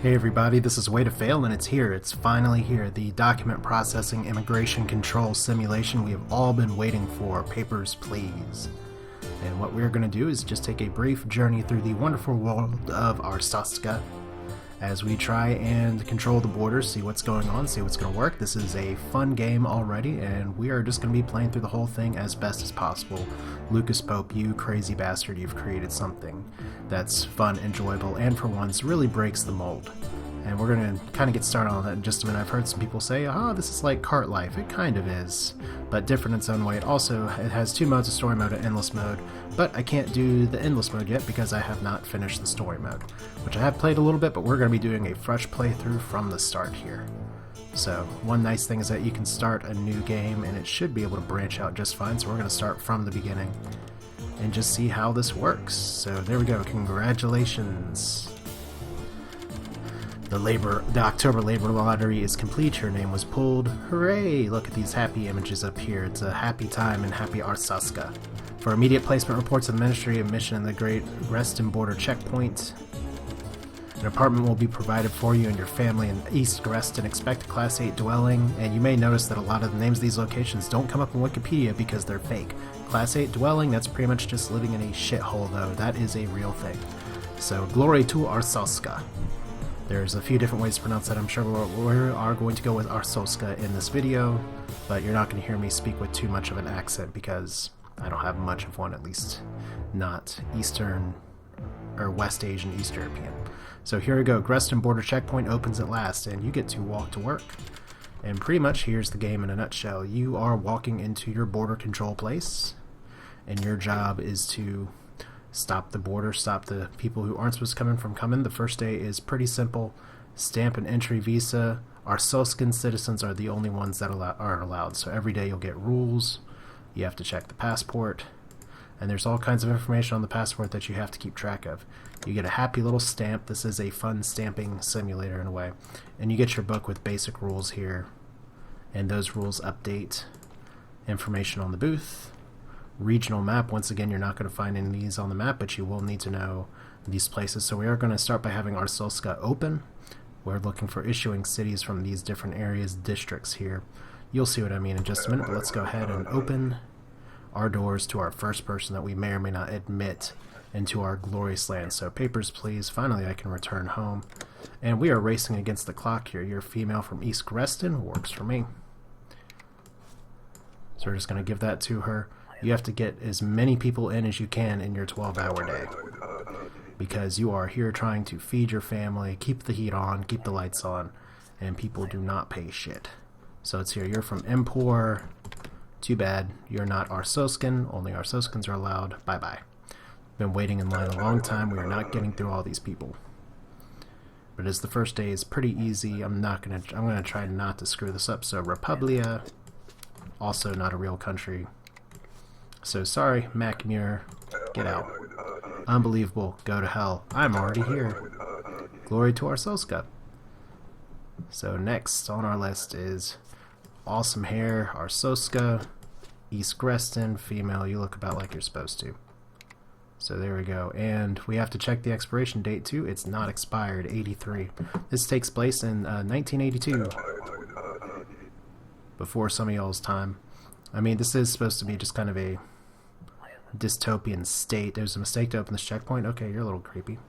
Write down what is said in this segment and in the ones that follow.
Hey everybody, this is Way to Fail, and it's here. It's finally here. The document processing immigration control simulation we have all been waiting for. Papers, please. And what we're going to do is just take a brief journey through the wonderful world of Arstotzka as we try and control the borders, see what's going on, see what's going to work. This is a fun game already, and we are just going to be playing through the whole thing as best as possible. Lucas Pope, you crazy bastard, you've created something that's fun, enjoyable, and for once really breaks the mold. And we're going to kind of get started on that in just a minute. I've heard some people say, oh, this is like Cart Life. It kind of is, but different in its own way. It has two modes, a story mode and endless mode, but I can't do the endless mode yet because I have not finished the story mode, which I have played a little bit, but we're going to be doing a fresh playthrough from the start here. So one nice thing is that you can start a new game and it should be able to branch out just fine, so we're going to start from the beginning and just see how this works. So there we go, congratulations. The October labor lottery is complete. Your name was pulled. Hooray! Look at these happy images up here. It's a happy time in happy Arstotzka. For immediate placement reports of the Ministry of Mission in the Great Rest and Border Checkpoint, an apartment will be provided for you and your family in East Grestin. Expect a Class 8 dwelling, and you may notice that a lot of the names of these locations don't come up in Wikipedia because they're fake. Class 8 dwelling, that's pretty much just living in a shithole though. That is a real thing. So, glory to Arstotzka. There's a few different ways to pronounce that. I'm sure we are going to go with Arstotzka in this video, but you're not going to hear me speak with too much of an accent because I don't have much of one, at least not Eastern or West Asian, East European. So here we go. Grestin Border Checkpoint opens at last, and you get to walk to work. And pretty much here's the game in a nutshell. You are walking into your border control place, and your job is to stop the border, stop the people who aren't supposed to come in from coming. The first day is pretty simple. Stamp an entry visa. Arstotzkan citizens are the only ones that are allowed. So every day you'll get rules. You have to check the passport. And there's all kinds of information on the passport that you have to keep track of. You get a happy little stamp. This is a fun stamping simulator in a way. And you get your book with basic rules here. And those rules update information on the booth. Regional map, once again, you're not going to find any of these on the map, but you will need to know these places. So we are going to start by having Arstotzka open. We're looking for issuing cities from these different areas, districts here. You'll see what I mean in just a minute, but let's go ahead and open our doors to our first person that we may or may not admit into our glorious land. So papers, please. Finally, I can return home. And we are racing against the clock here. You're a female from East Grestin. Works for me. So we're just going to give that to her. You have to get as many people in as you can in your 12-hour day because you are here trying to feed your family, keep the heat on, keep the lights on, and people do not pay shit. So it's here. You're from Empor. Too bad. You're not Arstotzkan. Only Arstotzkans are allowed. Bye-bye. Been waiting in line a long time. We are not getting through all these people. But as the first day is pretty easy, I'm gonna try not to screw this up. So Republia, also not a real country. So sorry, Macmuir, get out. Unbelievable, go to hell. I'm already here. Glory to Arstotzka. So next on our list is awesome hair, Arstotzka, East Grestin, female, you look about like you're supposed to. So there we go, and we have to check the expiration date too. It's not expired, 83. This takes place in 1982, before some of y'all's time. I mean, this is supposed to be just kind of a dystopian state. There's a mistake to open this checkpoint. Okay, you're a little creepy.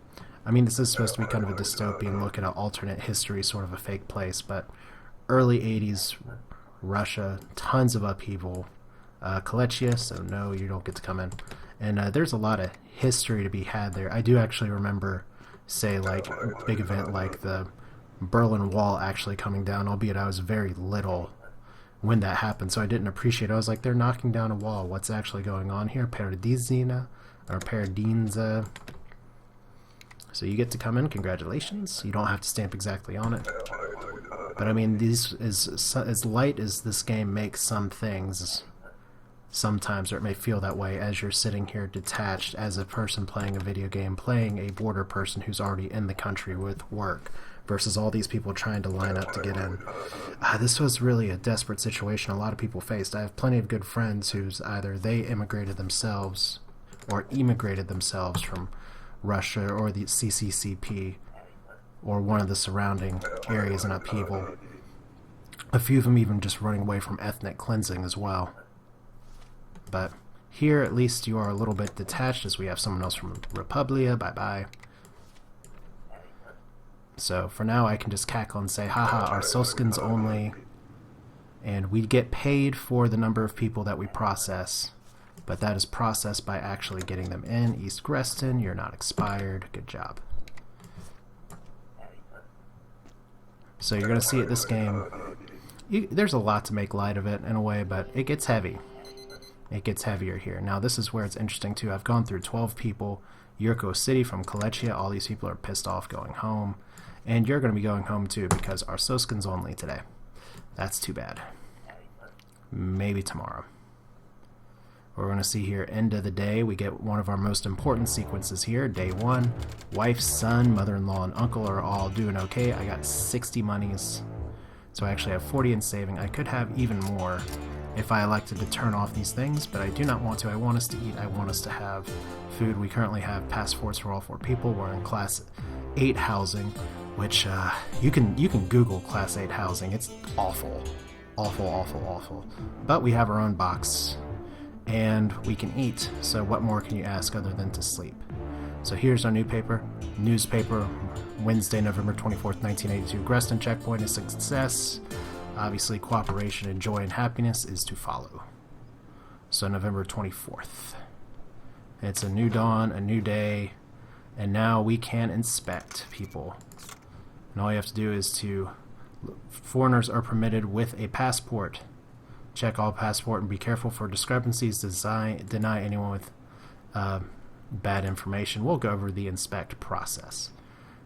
I mean, this is supposed to be kind of a dystopian look at an alternate history, sort of a fake place, but early 80s Russia, tons of upheaval. Kolechia, so no, you don't get to come in. And there's a lot of history to be had there. I do actually remember, say, like, a big event like the Berlin Wall actually coming down, albeit I was very little when that happened, so I didn't appreciate it. I was like, they're knocking down a wall. What's actually going on here? Paradizina, or Paradinza. So you get to come in. Congratulations. You don't have to stamp exactly on it. But I mean, as light as this game makes some things, sometimes, or it may feel that way as you're sitting here detached as a person playing a video game, playing a border person who's already in the country with work, versus all these people trying to line up to get in. This was really a desperate situation a lot of people faced. I have plenty of good friends who's either they immigrated themselves or emigrated themselves from Russia or the CCCP or one of the surrounding areas in upheaval. A few of them even just running away from ethnic cleansing as well. But here, at least, you are a little bit detached, as we have someone else from Republia. Bye-bye. So for now, I can just cackle and say, haha, Arstotzkans only. And we get paid for the number of people that we process. But that is processed by actually getting them in. East Greston, you're not expired. Good job. So you're going to see it this game. There's a lot to make light of it in a way, but it gets heavy. It gets heavier here. Now this is where it's interesting too. I've gone through 12 people. Yurko City from Kolechia. All these people are pissed off going home. And you're going to be going home too because Arstotzkans only today. That's too bad. Maybe tomorrow. We're going to see here, end of the day, we get one of our most important sequences here. Day 1, wife, son, mother-in-law, and uncle are all doing okay. I got 60 monies, so I actually have 40 in saving. I could have even more if I elected to turn off these things, but I do not want to. I want us to eat. I want us to have food. We currently have passports for all 4 people. We're in Class 8 housing, which you can Google Class 8 housing. It's awful. Awful, awful, awful. But we have our own box. And we can eat, so what more can you ask other than to sleep? So here's our newspaper, Wednesday, November 24th, 1982. Greston checkpoint is a success. Obviously, cooperation and joy and happiness is to follow. So November 24th. It's a new dawn, a new day, and now we can inspect people. And all you have to do is foreigners are permitted with a passport. Check all passport and be careful for discrepancies. Deny anyone with bad information. We'll go over the inspect process.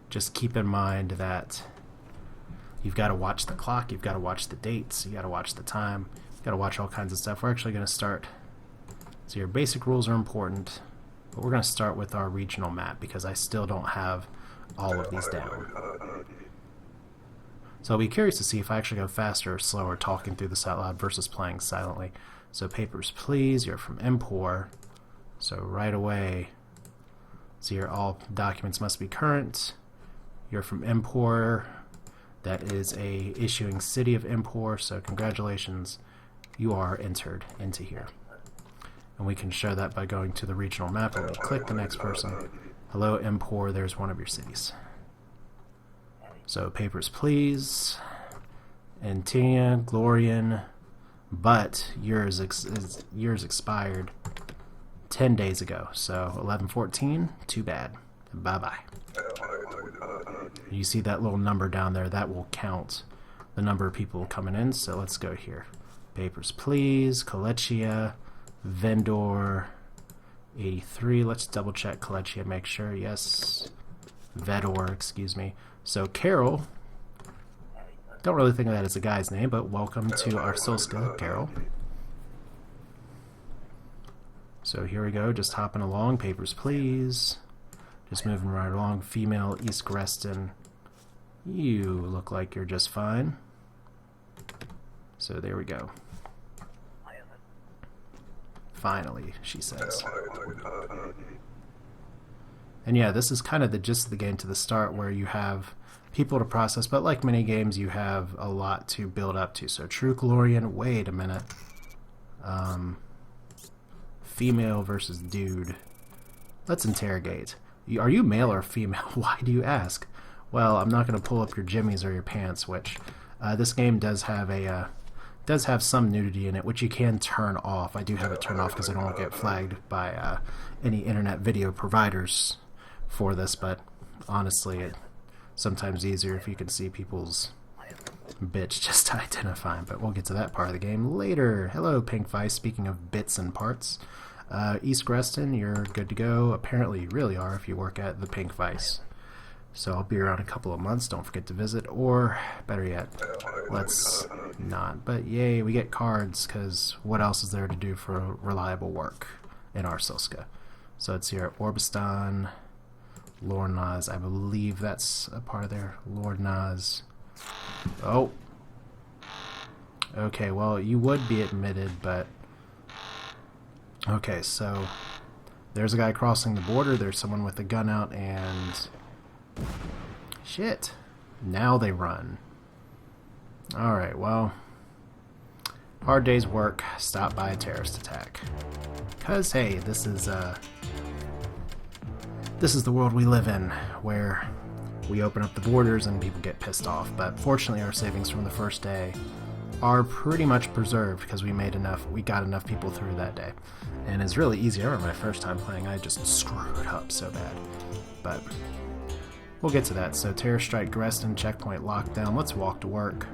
Just keep in mind that you've got to watch the clock, you've got to watch the dates, you got to watch the time, you've got to watch all kinds of stuff. We're actually going to start. So your basic rules are important, but we're going to start with our regional map because I still don't have all of these down. So I'll be curious to see if I actually go faster or slower talking through this out loud versus playing silently. So papers, please. You're from Empor. So right away, see here, all documents must be current. You're from Empor. That is a issuing city of Empor. So congratulations, you are entered into here. And we can show that by going to the regional map. Let me click the next person. Hello, Empor. There's one of your cities. So papers, please. Antinia, Glorian, but yours expired 10 days ago. So 11/14, too bad. Bye-bye. You see that little number down there? That will count the number of people coming in. So let's go here. Papers, please. Kolechia, vendor, 83. Let's double check Kolechia, make sure. Yes. Vedor, excuse me. So Carol, don't really think of that as a guy's name, but welcome to Arstotzka, Carol. So here we go, just hopping along. Papers, please. Just moving right along. Female, East Greston. You look like you're just fine. So there we go. Finally, she says. And yeah, this is kind of the gist of the game to the start, where you have people to process, but like many games, you have a lot to build up to. So True Glorian, wait a minute. Female versus dude. Let's interrogate. Are you male or female? Why do you ask? Well, I'm not going to pull up your jimmies or your pants, which this game does have some nudity in it, which you can turn off. I do have it turned off because I don't want to get flagged by any internet video providers for this, but honestly, it's sometimes easier if you can see people's bitch just to identify them, but we'll get to that part of the game later. Hello, Pink Vice. Speaking of bits and parts, East Greston, you're good to go. Apparently you really are if you work at the Pink Vice. So I'll be around a couple of months. Don't forget to visit, or better yet, let's not. But yay, we get cards, because what else is there to do for reliable work in Arstotzka? So it's here at Orbistan, Lord Naz. I believe that's a part of there. Lord Naz. Oh. Okay, well, you would be admitted, but... Okay, so there's a guy crossing the border. There's someone with a gun out, and Shit. Now they run. Alright, well. Hard day's work stopped by a terrorist attack. Because, hey, this is the world we live in, where we open up the borders and people get pissed off. But fortunately, our savings from the first day are pretty much preserved because we got enough people through that day. And it's really easy. I remember my first time playing, I just screwed up so bad. But we'll get to that. So terrorist strike, Greston, checkpoint lockdown. Let's walk to work.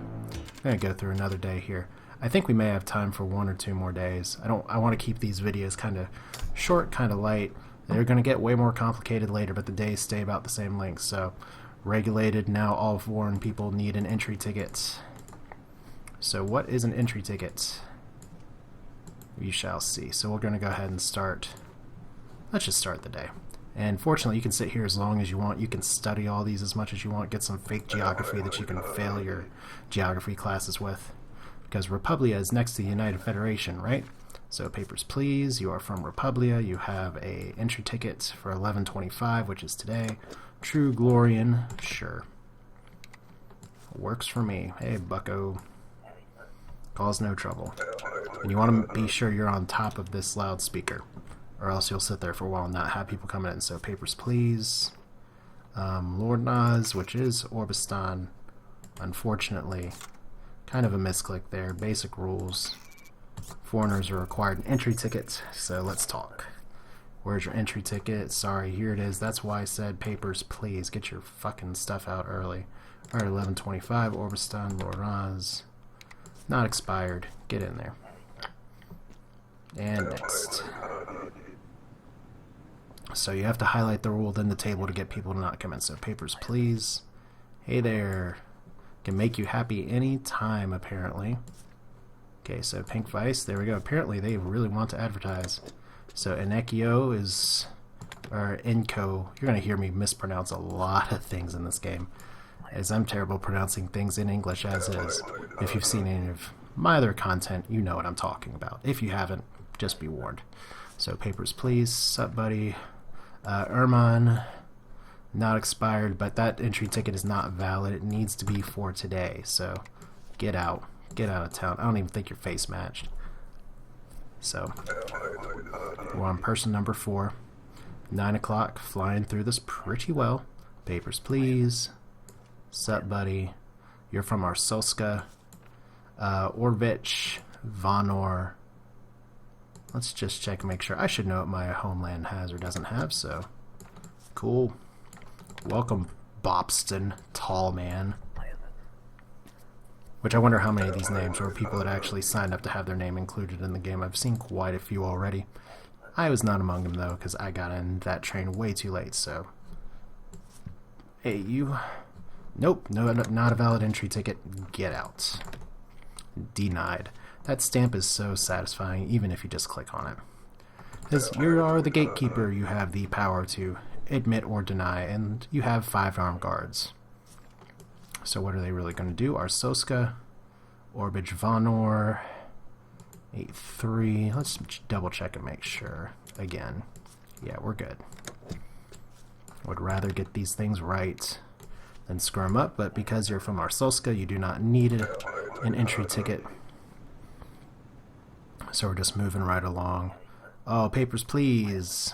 I'm going to go through another day here. I think we may have time for 1 or 2 more days. I want to keep these videos kind of short, kind of light. They're going to get way more complicated later, but the days stay about the same length. So regulated, now all foreign people need an entry ticket. So what is an entry ticket? We shall see. So we're going to go ahead and start. Let's just start the day. And fortunately, you can sit here as long as you want. You can study all these as much as you want. Get some fake geography that you can fail your geography classes with. Because Republia is next to the United Federation, right? So papers, please. You are from Republia. You have a entry ticket for 11:25, which is today. True Glorian, sure. Works for me. Hey, bucko. Cause no trouble. And you want to be sure you're on top of this loudspeaker, or else you'll sit there for a while and not have people coming in. So papers, please. Lord Naz, which is Orbistan, unfortunately, kind of a misclick there. Basic rules. Foreigners are required an entry ticket, so let's talk. Where's your entry ticket? Sorry, here it is. That's why I said papers, please. Get your fucking stuff out early. Alright, 11:25, Orbistan, Lord Naz. Not expired. Get in there. And next. So you have to highlight the rule in the table to get people to not come in. So papers, please. Hey there. Can make you happy any time, apparently. Okay, so Pink Vice. There we go. Apparently they really want to advertise. So Enekio is... or Enko. You're going to hear me mispronounce a lot of things in this game, as I'm terrible pronouncing things in English as is. If you've seen any of my other content, you know what I'm talking about. If you haven't, just be warned. So papers, please. Sup, buddy. Erman, not expired, but that entry ticket is not valid. It needs to be for today. So get out. Get out of town. I don't even think your face matched. So we're on person number 4. 9 o'clock. Flying through this pretty well. Papers, please. Sup, buddy. You're from Arstotzka. Orvich, Vanor. Let's just check and make sure. I should know what my homeland has or doesn't have, so. Cool. Welcome, Bobston, tall man. Which I wonder how many of these names were people that actually signed up to have their name included in the game. I've seen quite a few already. I was not among them, though, because I got in that train way too late, so. Hey, you. Nope, no, not a valid entry ticket. Get out. Denied. That stamp is so satisfying, even if you just click on it. Because you are the gatekeeper, you have the power to admit or deny, and you have 5 armed guards. So what are they really going to do? Arstotzka, Orbich Vanor, 8-3. Let's double check and make sure. Again, yeah, we're good. Would rather get these things right than screw them up, but because you're from Arstotzka, you do not need an entry ticket. So we're just moving right along. Oh, papers, please.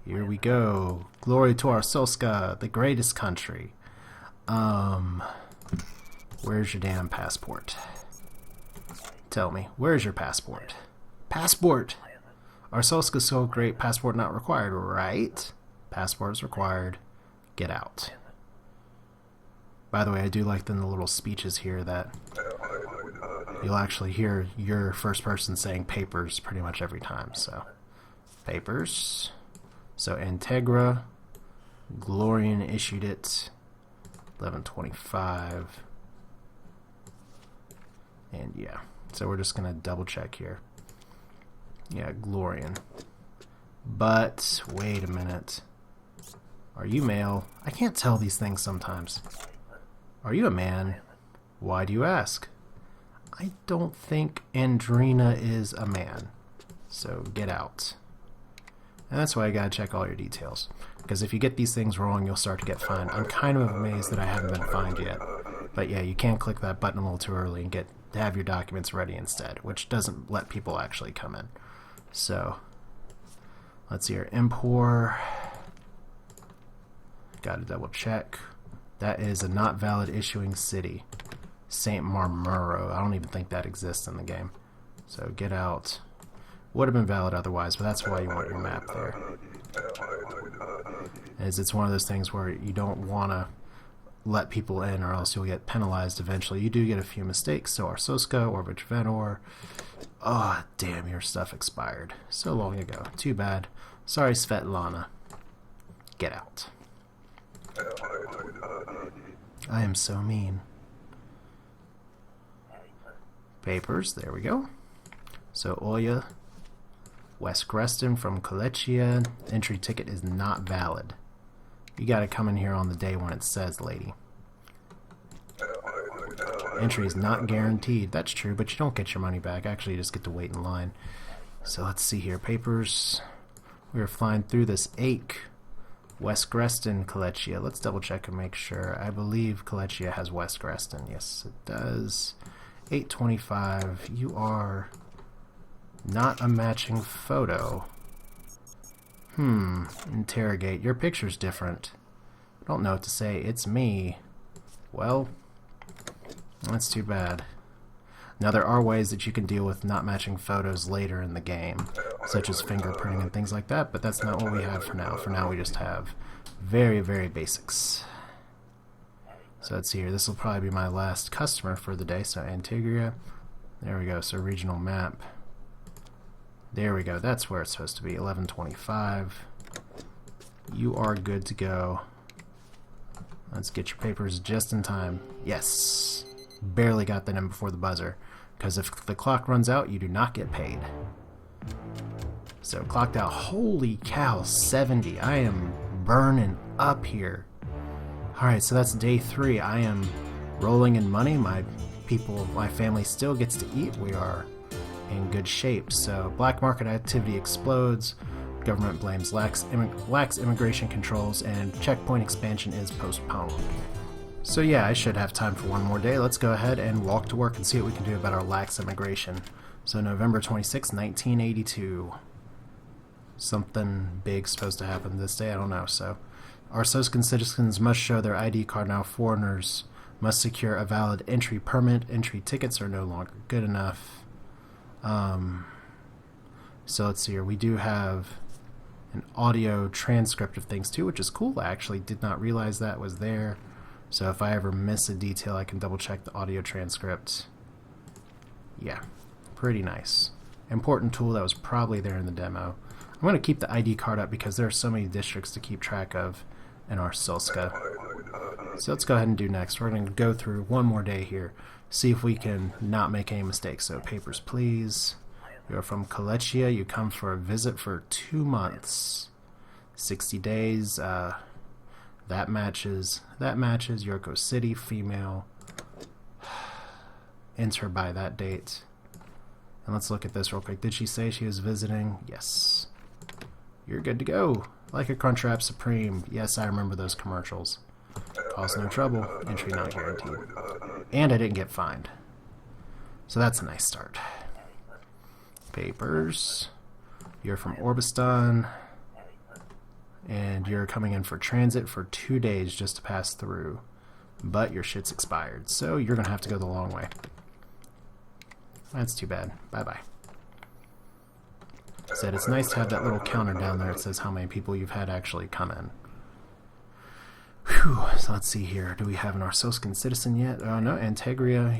Here we go. Glory to Arstotzka, the greatest country. Where's your damn passport? Tell me, where's your passport? Passport! Arstotzka's so great, passport not required, right? Passport is required. Get out. By the way, I do like the little speeches here that you'll actually hear your first person saying papers pretty much every time. So, papers. So, Integra. Glorian issued it. 11:25. And yeah. So, we're just going to double check here. Yeah, Glorian. But, wait a minute. Are you male? I can't tell these things sometimes. Are you a man? Why do you ask? I don't think Andrina is a man. So get out. And that's why I gotta check all your details. Because if you get these things wrong, you'll start to get fined. I'm kind of amazed that I haven't been fined yet. But yeah, you can't click that button a little too early and have your documents ready instead, which doesn't let people actually come in. So, let's see here. Import. Gotta double check. That is a not valid issuing city. St. Marmuro. I don't even think that exists in the game. So get out. Would have been valid otherwise, but that's why you want your map there. As it's one of those things where you don't want to let people in or else you'll get penalized eventually. You do get a few mistakes, so Arstotzka, Orbit Venor. Oh, damn, your stuff expired so long ago. Too bad. Sorry, Svetlana. Get out. I am so mean. Papers, there we go. So Oya, West Greston from Kolechia. Entry ticket is not valid. You gotta come in here on the day when it says, lady. Entry is not guaranteed. That's true, but you don't get your money back. Actually, you just get to wait in line. So let's see here. Papers. We are flying through this ache. West Greston, Kolechia. Let's double check and make sure. I believe Kolechia has West Greston. Yes, it does. 825. You are not a matching photo. Interrogate. Your picture's different. I don't know what to say. It's me. Well, that's too bad. Now, there are ways that you can deal with not matching photos later in the game, such as fingerprinting and things like that, but that's not what we have for now. For now, we just have very, very basics. So let's see here. This will probably be my last customer for the day. So Antigua. There we go. So regional map. There we go. That's where it's supposed to be. 1125. You are good to go. Let's get your papers just in time. Yes. Barely got that in before the buzzer. Because if the clock runs out, you do not get paid. So clocked out. Holy cow, 70. I am burning up here. Alright, so that's day 3. I am rolling in money. My family still gets to eat. We are in good shape. So black market activity explodes. Government blames lax immigration controls, and checkpoint expansion is postponed. So yeah, I should have time for one more day. Let's go ahead and walk to work and see what we can do about our lax immigration. So November 26, 1982. Something big's supposed to happen this day, I don't know. So Arstotzkan citizens must show their ID card. Now foreigners must secure a valid entry permit. Entry tickets are no longer good enough. So let's see here. We do have an audio transcript of things too, which is cool. I actually did not realize that was there. So if I ever miss a detail, I can double check the audio transcript. Yeah, pretty nice. Important tool that was probably there in the demo. I'm going to keep the ID card up because there are so many districts to keep track of in Arstotzka. So let's go ahead and do next. We're going to go through one more day here, see if we can not make any mistakes. So papers, please. You're from Kolechia. You come for a visit for 2 months. 60 days. That matches. Yorko City, female. Enter by that date. And let's look at this real quick. Did she say she was visiting? Yes. You're good to go. Like a Crunchwrap Supreme. Yes, I remember those commercials. Cause no trouble. Entry not guaranteed. And I didn't get fined. So that's a nice start. Papers. You're from Orbistan. And you're coming in for transit for 2 days just to pass through. But your shit's expired. So you're going to have to go the long way. That's too bad. Bye-bye. Said it's nice to have that little counter down there that says how many people you've had actually come in. Whew. So let's see here. Do we have an Arstotzkan citizen yet? Oh, no. Antegria,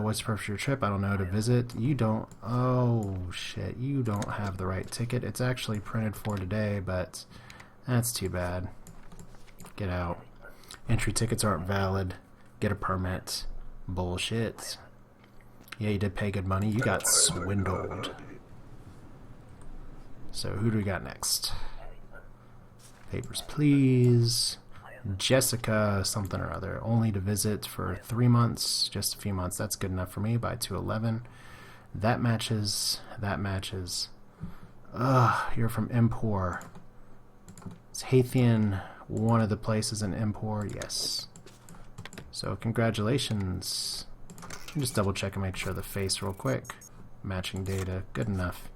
what's the purpose of your trip? I don't know. To visit? You don't... Oh, shit. You don't have the right ticket. It's actually printed for today, but that's too bad. Get out. Entry tickets aren't valid. Get a permit. Bullshit. Yeah, you did pay good money. You got swindled. So who do we got next? Papers, please. Jessica something or other. Only to visit for 3 months. Just a few months. That's good enough for me. By 211. That matches. That matches. Ugh, you're from Empor. Is Haythian one of the places in import? Yes. So congratulations. Just double check and make sure the face real quick. Matching data, good enough.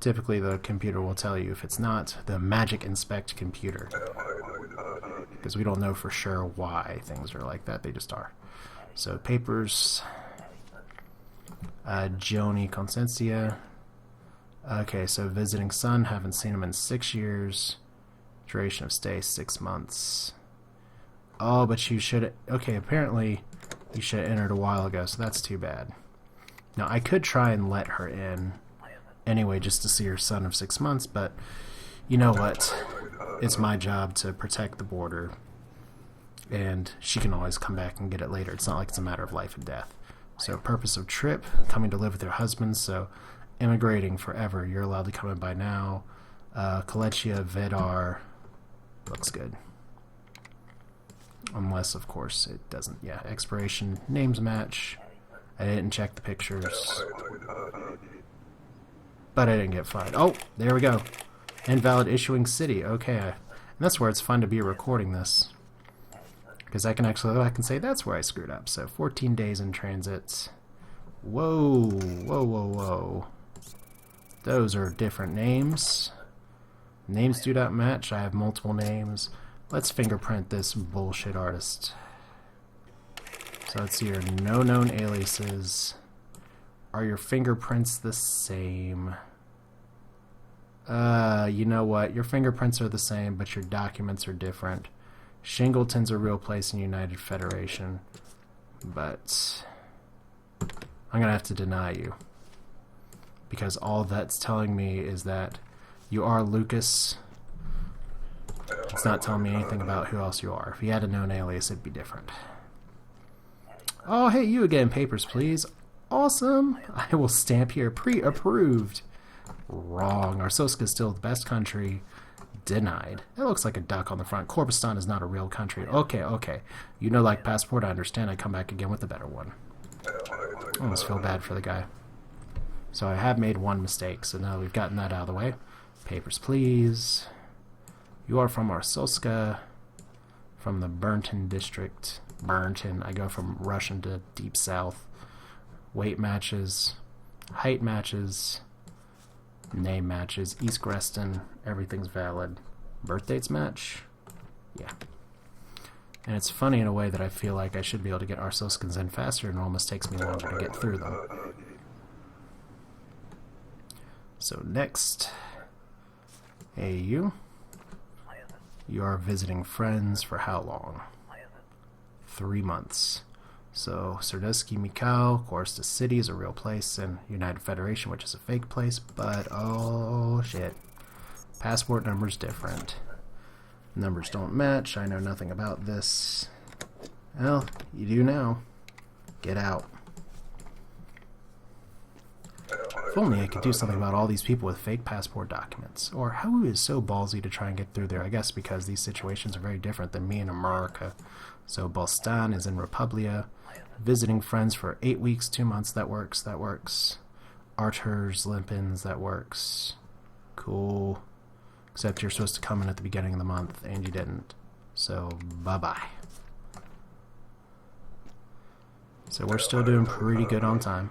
Typically the computer will tell you if it's not. The magic inspect computer. Because we don't know for sure why things are like that, they just are. So papers. Joni Consensia. Okay, so visiting son, haven't seen him in 6 years. Duration of stay, 6 months. Oh, but you should... Okay, apparently you should have entered a while ago, so that's too bad. Now, I could try and let her in anyway, just to see her son of 6 months, but you know what? It's my job to protect the border, and she can always come back and get it later. It's not like it's a matter of life and death. So, purpose of trip, coming to live with her husband, so immigrating forever. You're allowed to come in by now. Kolechia Vedar looks good. Unless, of course, it doesn't. Yeah, expiration, names match. I didn't check the pictures. But I didn't get fined. Oh, there we go. Invalid issuing city. Okay. And that's where it's fun to be recording this. Because I can actually go back and say that's where I screwed up. So 14 days in transit. Whoa. Whoa, whoa, whoa. Those are different names. Names do not match. I have multiple names. Let's fingerprint this bullshit artist. So let's see here. No known aliases. Are your fingerprints the same? You know what? Your fingerprints are the same, but your documents are different. Shingleton's a real place in United Federation. But I'm going to have to deny you. Because all that's telling me is that you are Lucas. It's not telling me anything about who else you are. If you had a known alias, it'd be different. Oh, hey, you again. Papers, please. Awesome. I will stamp here. Pre-approved. Wrong. Arstotzka is still the best country. Denied. It looks like a duck on the front. Korbistan is not a real country. Okay, okay. You know, like passport, I understand. I come back again with a better one. I almost feel bad for the guy. So I have made one mistake, so now we've gotten that out of the way. Papers, please. You are from Arstotzka, from the Burnton district. Burnton. I go from Russian to Deep South. Weight matches, height matches, name matches, East Greston, everything's valid. Birth dates match? Yeah. And it's funny in a way that I feel like I should be able to get Arstotzkans in faster, and it almost takes me longer to get through them. So next, AU. You are visiting friends for how long? 3 months. So, Serdusky Mikhail, of course, the city is a real place, and United Federation, which is a fake place, but oh shit. Passport number's different. Numbers don't match. I know nothing about this. Well, you do now. Get out. If only I could do something about all these people with fake passport documents. Or who is so ballsy to try and get through there? I guess because these situations are very different than me in America. So Bostan is in Republia. Visiting friends for 8 weeks, 2 months. That works. That works. Arturs, Limpins. That works. Cool. Except you're supposed to come in at the beginning of the month, and you didn't. So, bye-bye. So we're still doing pretty good on time.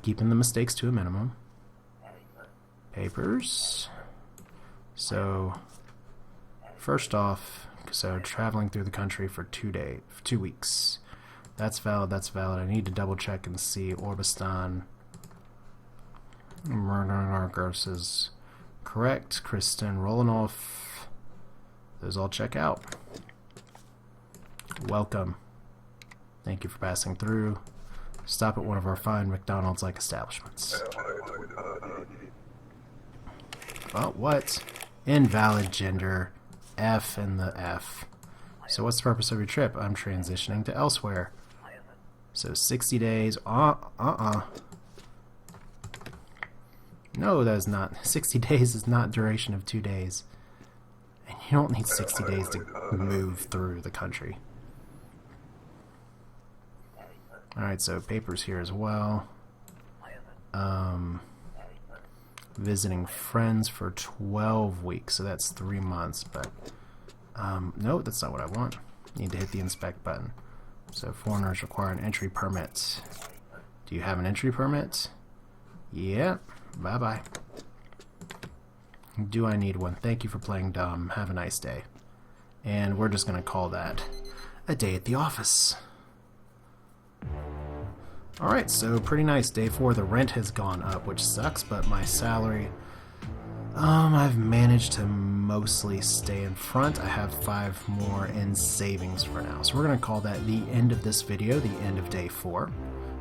Keeping the mistakes to a minimum. Papers. So, first off, so traveling through the country for 2 weeks. That's valid, that's valid. I need to double check and see Orbistan. Murderargos is correct. Kristen Rolanov. Those all check out. Welcome. Thank you for passing through. Stop at one of our fine McDonald's-like establishments. Oh, what? Invalid gender. F and the F. So what's the purpose of your trip? I'm transitioning to elsewhere. So 60 days. No, that is not. 60 days is not duration of 2 days. And you don't need 60 days to move through the country. Alright, so papers here as well. Visiting friends for 12 weeks, so that's 3 months, but no, that's not what I want. Need to hit the inspect button. So foreigners require an entry permit. Do you have an entry permit? Yeah, bye-bye. Do I need one? Thank you for playing dumb. Have a nice day. And we're just going to call that a day at the office. Alright, so pretty nice. Day 4, the rent has gone up, which sucks, but my salary... I've managed to mostly stay in front. I have 5 more in savings for now. So we're going to call that the end of this video, the end of day 4.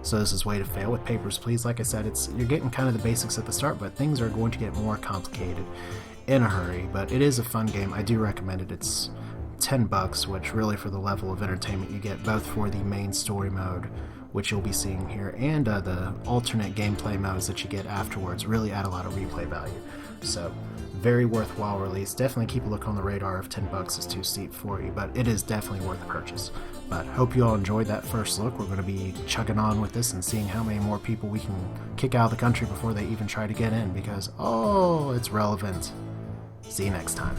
So this is Way to Fail with Papers, Please. Like I said, you're getting kind of the basics at the start, but things are going to get more complicated in a hurry. But it is a fun game. I do recommend it. It's $10, which really for the level of entertainment you get, both for the main story mode, which you'll be seeing here, and the alternate gameplay modes that you get afterwards really add a lot of replay value. So, very worthwhile release. Definitely keep a look on the radar if $10 is too steep for you, but it is definitely worth the purchase. But hope you all enjoyed that first look. We're going to be chugging on with this and seeing how many more people we can kick out of the country before they even try to get in, because, oh, it's relevant. See you next time.